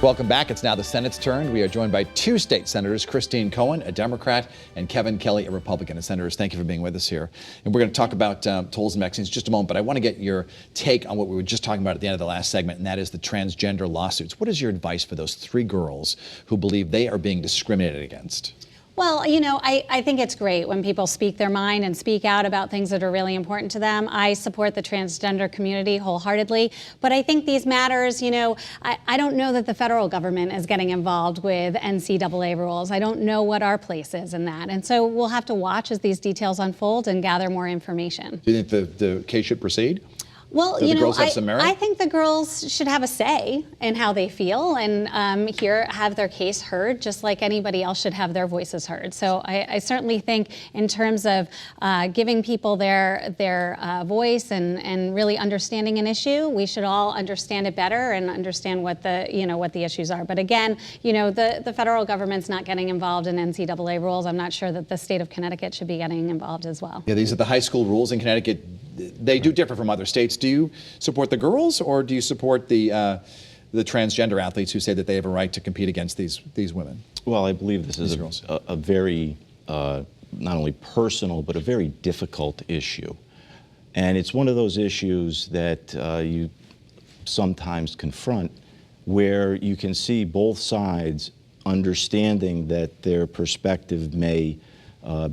Welcome back. It's now the Senate's turn. We are joined by two state senators, Christine Cohen, a Democrat, and Kevin Kelly, a Republican. And senators, thank you for being with us here. And we're going to talk about tolls and vaccines in just a moment, but I want to get your take on what we were just talking about at the end of the last segment, and that is the transgender lawsuits. What is your advice for those three girls who believe they are being discriminated against? Well, you know, I think it's great when people speak their mind and speak out about things that are really important to them. I support the transgender community wholeheartedly, but I think these matters, you know, I don't know that the federal government is getting involved with NCAA rules. I don't know what our place is in that. And so we'll have to watch as these details unfold and gather more information. Do you think the case should proceed? Well, you know, I think the girls should have a say in how they feel and have their case heard, just like anybody else should have their voices heard. So I certainly think in terms of giving people their voice and really understanding an issue, we should all understand it better and understand what the issues are. But again, you know, the federal government's not getting involved in NCAA rules. I'm not sure that the state of Connecticut should be getting involved as well. Yeah, these are the high school rules in Connecticut. They do differ from other states. Do you support the girls, or do you support the transgender athletes who say that they have a right to compete against these women? Well, I believe this is a very, not only personal, but a very difficult issue. And it's one of those issues that you sometimes confront where you can see both sides understanding that their perspective may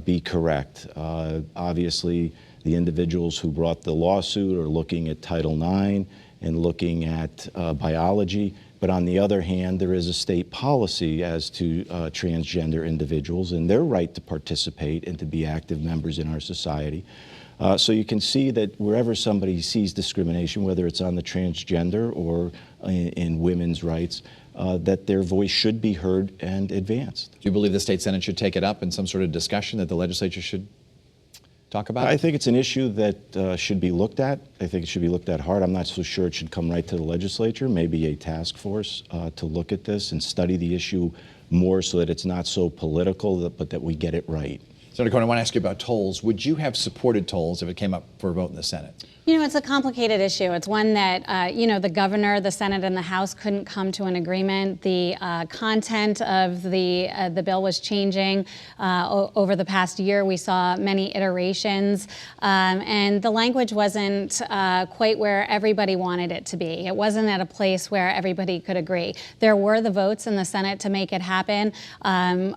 be correct. Obviously, the individuals who brought the lawsuit are looking at Title IX and looking at biology. But on the other hand, there is a state policy as to transgender individuals and their right to participate and to be active members in our society. So you can see that wherever somebody sees discrimination, whether it's on the transgender or in women's rights, that their voice should be heard and advanced. Do you believe the state Senate should take it up in some sort of discussion that the legislature should talk about? I think it's an issue that should be looked at. I think it should be looked at hard. I'm not so sure it should come right to the legislature. Maybe a task force to look at this and study the issue more so that it's not so political, but that we get it right. Senator Cohen, I want to ask you about tolls. Would you have supported tolls if it came up for a vote in the Senate? You know, it's a complicated issue. It's one that, you know, the governor, the Senate, and the House couldn't come to an agreement. The content of the bill was changing over the past year. We saw many iterations, and the language wasn't quite where everybody wanted it to be. It wasn't at a place where everybody could agree. There were the votes in the Senate to make it happen.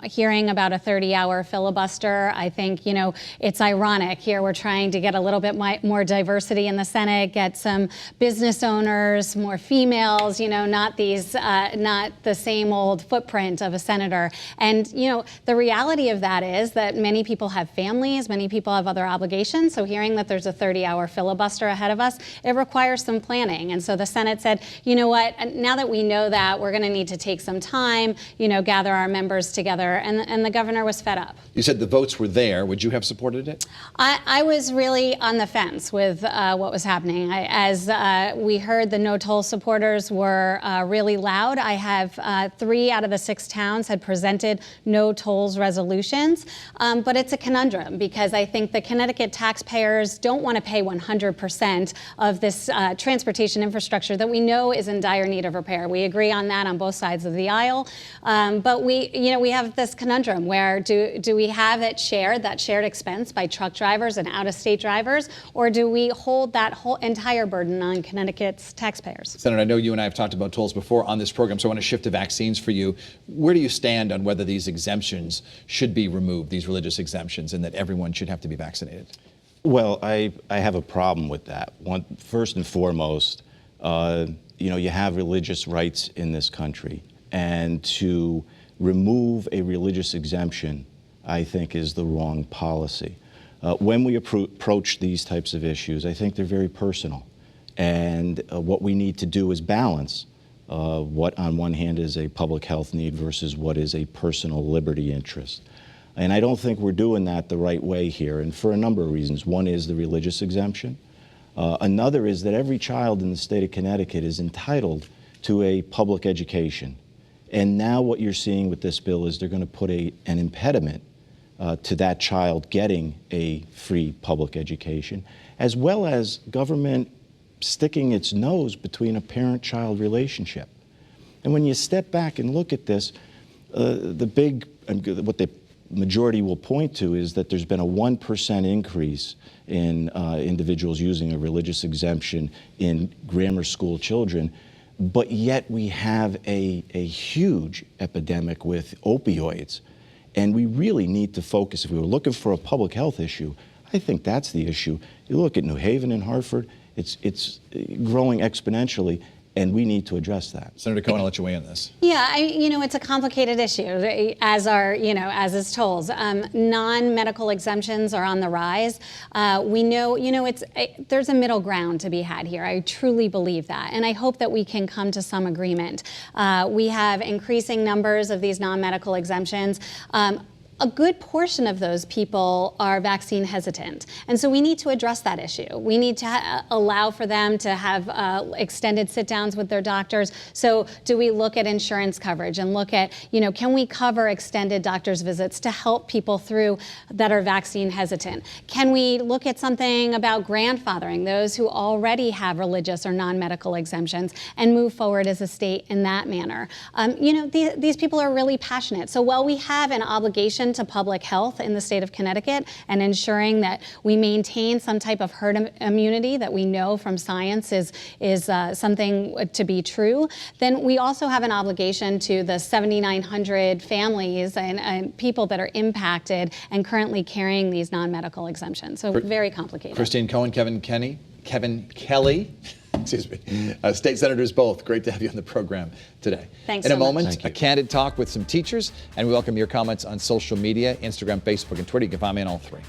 Hearing about a 30-hour filibuster, I think, you know, it's ironic. Here we're trying to get a little bit more diversity in the Senate, get some business owners, more females, you know, not the same old footprint of a senator. And, you know, the reality of that is that many people have families, many people have other obligations. So hearing that there's a 30-hour filibuster ahead of us, it requires some planning. And so the Senate said, you know what, now that we know that, we're going to need to take some time, you know, gather our members together. And the governor was fed up. You said the votes were there. Would you have supported it? I was really on the fence with what was happening. As we heard, the no toll supporters were really loud. I have 3 out of the 6 towns had presented no tolls resolutions, but it's a conundrum because I think the Connecticut taxpayers don't want to pay 100% of this transportation infrastructure that we know is in dire need of repair. We agree on that on both sides of the aisle, but we have this conundrum where do we have it shared, that shared expense by truck drivers and out-of-state drivers, or do we hold that whole entire burden on Connecticut's taxpayers? Senator, I know you and I have talked about tolls before on this program, so I want to shift to vaccines for you. Where do you stand on whether these exemptions should be removed, these religious exemptions, and that everyone should have to be vaccinated? Well, I have a problem with that. First and foremost, you know, you have religious rights in this country, and to remove a religious exemption, I think, is the wrong policy. When we approach these types of issues, I think they're very personal. And what we need to do is balance what on one hand is a public health need versus what is a personal liberty interest. And I don't think we're doing that the right way here, and for a number of reasons. One is the religious exemption. Another is that every child in the state of Connecticut is entitled to a public education. And now what you're seeing with this bill is they're going to put an impediment to that child getting a free public education, as well as government sticking its nose between a parent-child relationship. And when you step back and look at this, what the majority will point to is that there's been a 1% increase in individuals using a religious exemption in grammar school children, but yet we have a huge epidemic with opioids. And we really need to focus. If we were looking for a public health issue, I think that's the issue. You look at New Haven and Hartford, it's growing exponentially, and we need to address that. Senator Cohen, I'll let you weigh in on this. Yeah, it's a complicated issue, as is tolls. Non-medical exemptions are on the rise. We know, there's a middle ground to be had here. I truly believe that, and I hope that we can come to some agreement. We have increasing numbers of these non-medical exemptions. A good portion of those people are vaccine hesitant. And so we need to address that issue. We need to allow for them to have extended sit downs with their doctors. So do we look at insurance coverage and look at, can we cover extended doctor's visits to help people through that are vaccine hesitant? Can we look at something about grandfathering those who already have religious or non-medical exemptions and move forward as a state in that manner? These people are really passionate. So while we have an obligation to public health in the state of Connecticut and ensuring that we maintain some type of herd immunity that we know from science is something to be true, then we also have an obligation to the 7,900 families and people that are impacted and currently carrying these non-medical exemptions. So very complicated. Christine Cohen, Kevin Kelly, excuse me, state senators both. Great to have you on the program today. Thanks In so a much. moment, a candid talk with some teachers, and we welcome your comments on social media, Instagram, Facebook, and Twitter. You can find me on all three.